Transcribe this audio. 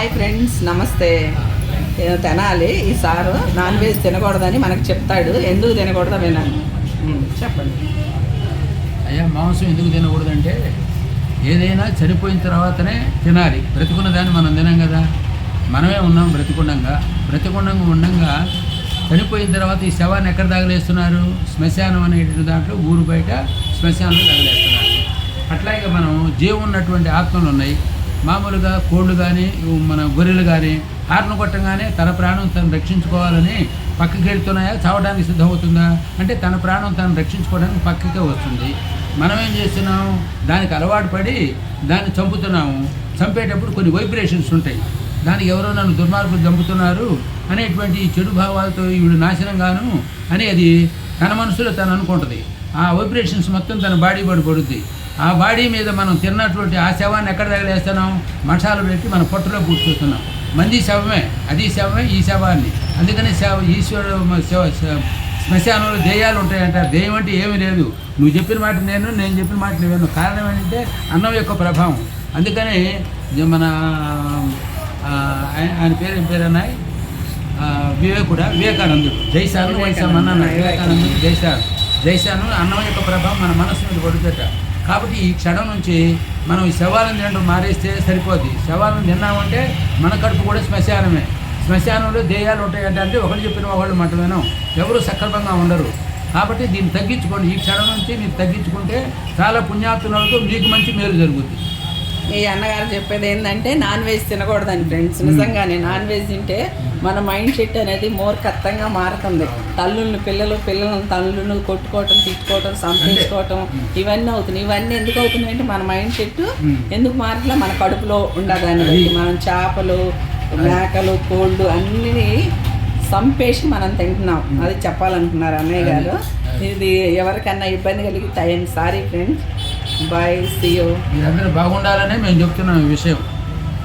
Hi friends, నమస్తే. తినాలి. ఈ సారు నాన్ వెజ్ తినకూడదని మనకు చెప్తాడు. ఎందుకు తినకూడదో వినాలి. చెప్పండి అయ్యా. మాంసం ఎందుకు తినకూడదంటే ఏదైనా చనిపోయిన తర్వాతనే తినాలి. బ్రతికున్న దాన్ని మనం తినాం కదా. మనమే ఉన్నాం బ్రతికుండంగా ఉండంగా చనిపోయిన తర్వాత ఈ శవాన్ని ఎక్కడ తగలేస్తున్నారు? శ్మశానం అనేటువంటి దాంట్లో ఊరు బయట శ్మశానంలో తగలేస్తున్నారు. అట్లాగే మనం జీవం ఉన్నటువంటి ఆత్మలు ఉన్నాయి. మామూలుగా కోళ్ళు కానీ మన గొర్రెలు కానీ హార్ను కొట్టంగానే తన ప్రాణం తను రక్షించుకోవాలని పక్కకి వెళ్తున్నాయా? చావడానికి సిద్ధమవుతుందా? అంటే తన ప్రాణం తను రక్షించుకోవడానికి పక్కకే వస్తుంది. మనం ఏం చేస్తున్నాం? దానికి అలవాటు పడి దాన్ని చంపుతున్నాము. చంపేటప్పుడు కొన్ని వైబ్రేషన్స్ ఉంటాయి. దానికి ఎవరో నన్ను దుర్మార్గులు చంపుతున్నారు అనేటువంటి చెడు భావాలతో ఈవిడ నాశనంగాను అని అది తన మనసులో తను అనుకుంటుంది. ఆ వైబ్రేషన్స్ మొత్తం తన బాడీ పడుద్ది. ఆ బాడీ మీద మనం తిన్నటువంటి ఆ శవాన్ని ఎక్కడ తగలేస్తున్నాం? మఠాలు పెట్టి మన పొట్టులో కూర్చోతున్నాం. మంది శవమే, అది శవమే, ఈ శవాన్ని. అందుకని ఈశ్వరుడు శ్మశానంలో దెయ్యాలు ఉంటాయంటారు. దెయ్యం అంటే ఏమీ లేదు. నువ్వు చెప్పిన మాట నేను చెప్పిన మాట నువ్వేను. కారణం ఏంటంటే అన్నం యొక్క ప్రభావం. అందుకని మన ఆయన ఏం పేరు అన్నాయి? వివేకానందుడు జైశాను వైశామన్నాడు. వివేకానందుడు జైశాను అన్నం యొక్క ప్రభావం మన మనసు మీద పడుతుందట. కాబట్టి ఈ క్షణం నుంచి మనం ఈ శవాలను తినడం మారేస్తే సరిపోద్ది. శవాలను తిన్నామంటే మన కడుపు కూడా శ్మశానమే. శ్మశానంలో దెయ్యాలు ఉంటాయంటే ఒకళ్ళు చెప్పిన వాళ్ళు మాట వినం. ఎవరు సక్రమంగా ఉండరు. కాబట్టి దీన్ని తగ్గించుకోండి. ఈ క్షణం నుంచి మీరు తగ్గించుకుంటే చాలా పుణ్యాత్తులతో మీకు మంచి మేలు జరుగుతుంది. ఈ అన్నగారు చెప్పేది ఏంటంటే నాన్ వెజ్ తినకూడదని ఫ్రెండ్స్. నిజంగానే నాన్ వెజ్ తింటే మన మైండ్ సెట్ అనేది మూర్ఖత్వంగా మారుతుంది. పిల్లలను తల్లులను కొట్టుకోవటం, తిట్టుకోవటం, సంపించుకోవటం ఇవన్నీ అవుతున్నాయి. ఇవన్నీ ఎందుకు అవుతున్నాయి అంటే మన మైండ్ సెట్ ఎందుకు మారట్లా? మన కడుపులో ఉండదాన్ని బట్టి మనం చేపలు, మేకలు, కోళ్ళు అన్నీ సంపేసి మనం తింటున్నాం. అది చెప్పాలనుకున్నారు అన్నయ్య గారు. ఇది ఎవరికన్నా ఇబ్బంది కలిగితే sorry friends. Bye, see you. మీరందరూ బాగుండాలనే మేము చెప్తున్నాం ఈ విషయం.